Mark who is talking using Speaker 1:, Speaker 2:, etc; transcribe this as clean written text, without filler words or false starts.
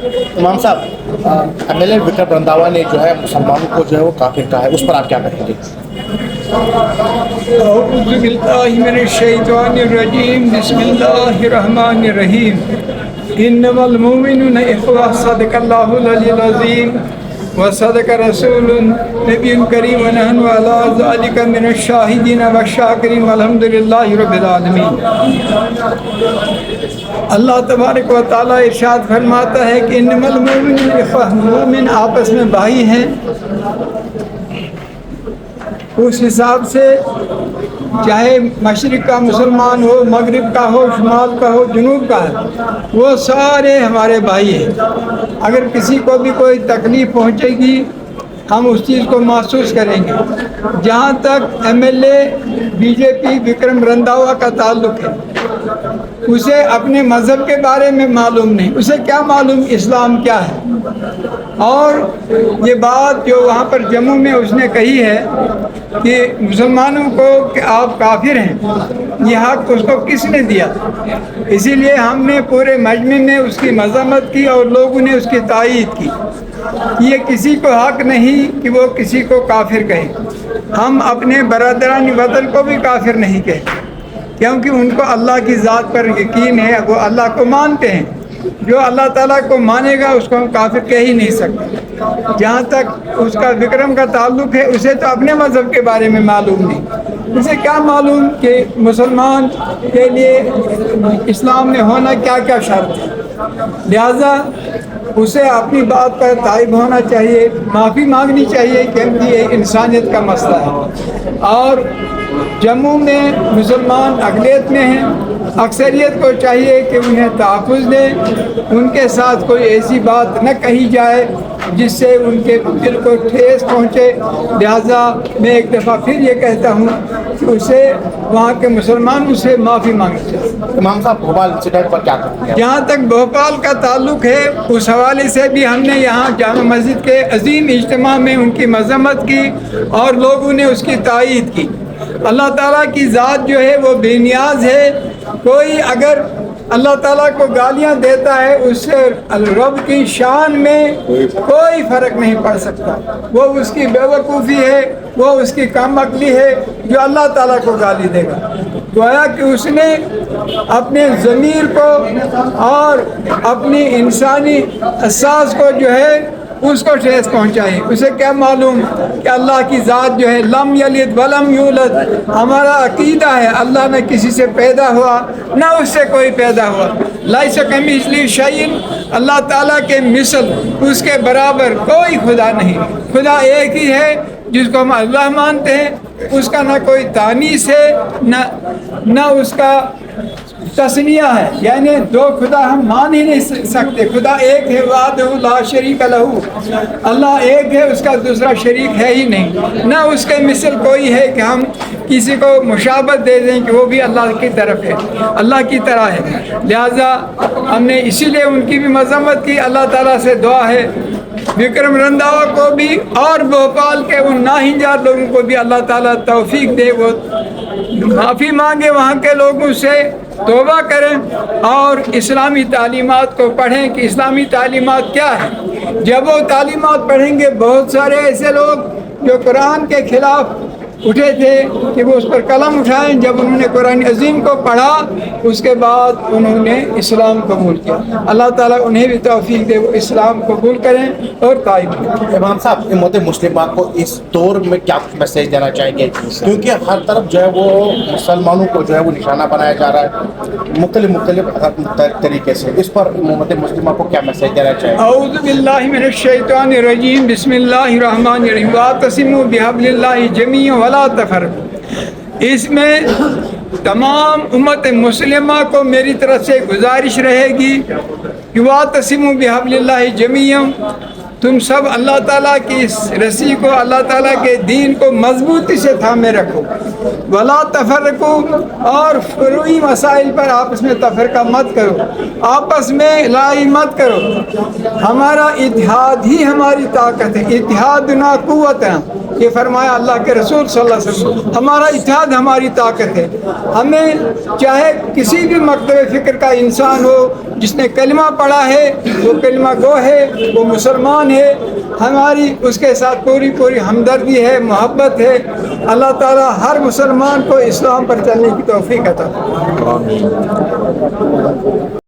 Speaker 1: امام صاحب MLA وکرم رنداوا نے جو ہے مسلمانوں کو جو ہے وہ کافر کہا ہے، اس پر آپ کیا کہیں گے؟
Speaker 2: اعوذ باللہ من الشیطان الرجیم، بسم اللہ الرحمن الرحیم۔ انما المؤمنون اخوہ، صدق اللہ العلی العظیم وصدق رسول نبی کریم ونحن علی ذلک من الشاہدین والشاکرین والحمد للہ رب العالمین۔ اللہ تبارک و تعالیٰ ارشاد فرماتا ہے کہ انما المؤمنون اخوہ، مومن آپس میں بھائی ہیں۔ اس حساب سے چاہے مشرق کا مسلمان ہو، مغرب کا ہو، شمال کا ہو، جنوب کا ہے، وہ سارے ہمارے بھائی ہیں۔ اگر کسی کو بھی کوئی تکلیف پہنچے گی ہم اس چیز کو محسوس کریں گے۔ جہاں تک MLA BJP وکرم رنداوا کا تعلق ہے، اسے اپنے مذہب کے بارے میں معلوم نہیں، اسے کیا معلوم اسلام کیا ہے۔ اور یہ بات جو وہاں پر جموں میں اس نے کہی ہے کہ مسلمانوں کو کہ آپ کافر ہیں، یہ حق اس کو کس نے دیا؟ اسی لیے ہم نے پورے مجمع میں اس کی مذمت کی اور لوگوں نے اس کی تائید کی۔ یہ کسی کو حق نہیں کہ وہ کسی کو کافر کہے۔ ہم اپنے برادران وطن کو بھی کافر نہیں کہتے، کیونکہ ان کو اللہ کی ذات پر یقین ہے، وہ اللہ کو مانتے ہیں۔ جو اللہ تعالیٰ کو مانے گا اس کو ہم کافر کہہ ہی نہیں سکتے۔ جہاں تک اس کا وکرم کا تعلق ہے، اسے تو اپنے مذہب کے بارے میں معلوم نہیں۔ اسے کیا معلوم کہ مسلمان کے لیے اسلام میں ہونا کیا کیا شرط ہے۔ لہذا اسے اپنی بات پر تائب ہونا چاہیے، معافی مانگنی چاہیے، کیونکہ یہ انسانیت کا مسئلہ ہے۔ اور جموں میں مسلمان اقلیت میں ہیں، اکثریت کو چاہیے کہ انہیں تحفظ دیں، ان کے ساتھ کوئی ایسی بات نہ کہی جائے جس سے ان کے دل کو ٹھیس پہنچے۔ لہذا میں ایک دفعہ پھر یہ کہتا ہوں کہ اسے وہاں کے مسلمان اسے معافی مانگنی چاہیے۔
Speaker 1: امام صاحب بھوپال انسیڈنٹ پر کیا کہیں گے؟
Speaker 2: جہاں تک بھوپال کا تعلق ہے، اس حوالے سے بھی ہم نے یہاں جامع مسجد کے عظیم اجتماع میں ان کی مذمت کی اور لوگوں نے اس کی تائید کی۔ اللہ تعالیٰ کی ذات جو ہے وہ بے نیاز ہے۔ کوئی اگر اللہ تعالیٰ کو گالیاں دیتا ہے، اس سے رب کی شان میں کوئی فرق نہیں پڑ سکتا۔ وہ اس کی بے وقوفی ہے، وہ اس کی کم عقلی ہے جو اللہ تعالیٰ کو گالی دے گا۔ گویا کہ اس نے اپنے ضمیر کو اور اپنی انسانی احساس کو جو ہے اس کو ٹھیس پہنچائی۔ اسے کیا معلوم کہ اللہ کی ذات جو ہے لم یلد ولم یولد۔ ہمارا عقیدہ ہے اللہ نہ کسی سے پیدا ہوا نہ اس سے کوئی پیدا ہوا۔ لیس کمثلہ شیء، اللہ تعالیٰ کے مثل اس کے برابر کوئی خدا نہیں۔ خدا ایک ہی ہے جس کو ہم اللہ مانتے ہیں، اس کا نہ کوئی تانیث ہے نہ اس کا تسنیہ ہے، یعنی دو خدا ہم مان ہی نہیں سکتے۔ خدا ایک ہے، وحدہ لا شریک لہ، اللہ ایک ہے، اس کا دوسرا شریک ہے ہی نہیں۔ نہ اس کے مثل کوئی ہے کہ ہم کسی کو مشابہت دے دیں کہ وہ بھی اللہ کی طرف ہے، اللہ کی طرح ہے۔ لہذا ہم نے اسی لیے ان کی بھی مذمت کی۔ اللہ تعالیٰ سے دعا ہے وکرم رنداوا کو بھی اور بھوپال کے ان ناہنجار لوگوں کو بھی اللہ تعالیٰ توفیق دے، وہ معافی مانگے، وہاں کے لوگوں سے توبہ کریں اور اسلامی تعلیمات کو پڑھیں کہ اسلامی تعلیمات کیا ہے۔ جب وہ تعلیمات پڑھیں گے، بہت سارے ایسے لوگ جو قرآن کے خلاف اٹھے تھے کہ وہ اس پر قلم اٹھائیں، جب انہوں نے قرآن عظیم کو پڑھا اس کے بعد انہوں نے اسلام قبول کیا۔ اللہ تعالیٰ انہیں بھی توفیق دے وہ اسلام قبول کریں اور قائم کریں۔
Speaker 1: امام صاحب امت مسلمہ کو اس دور میں کیا میسیج دینا چاہیں گے؟ کیونکہ ہر طرف جو ہے وہ مسلمانوں کو جو ہے وہ نشانہ بنایا جا رہا ہے مختلف طریقے سے، اس پر امت مسلمہ کو کیا میسیج دینا چاہیں گے؟
Speaker 2: اعوذ باللہ من الشیطان الرجیم، بسم اللہ الرحمن الرحیم، واعتصموا بحبل اللہ جمیعا ولا تفرقوا۔ اس میں تمام امت مسلمہ کو میری طرف سے گزارش رہے گی کہ واعتصموا بحبل اللہ جمیعا، تم سب اللہ تعالیٰ کی اس رسی کو، اللہ تعالیٰ کے دین کو مضبوطی سے تھامے رکھو، ولا تفرقو، اور فروعی مسائل پر آپس میں تفرقہ مت کرو، آپس میں لڑائی مت کرو۔ ہمارا اتحاد ہی ہماری طاقت ہے، اتحادنا قوتنا، یہ فرمایا اللہ کے رسول صلی اللہ علیہ وسلم۔ ہمارا اتحاد ہماری طاقت ہے۔ ہمیں چاہے کسی بھی مکتب فکر کا انسان ہو، جس نے کلمہ پڑھا ہے وہ کلمہ گو ہے، وہ مسلمان ہے، ہماری اس کے ساتھ پوری ہمدردی ہے، محبت ہے۔ اللہ تعالیٰ ہر مسلمان کو اسلام پر چلنے کی توفیق عطا فرمائے۔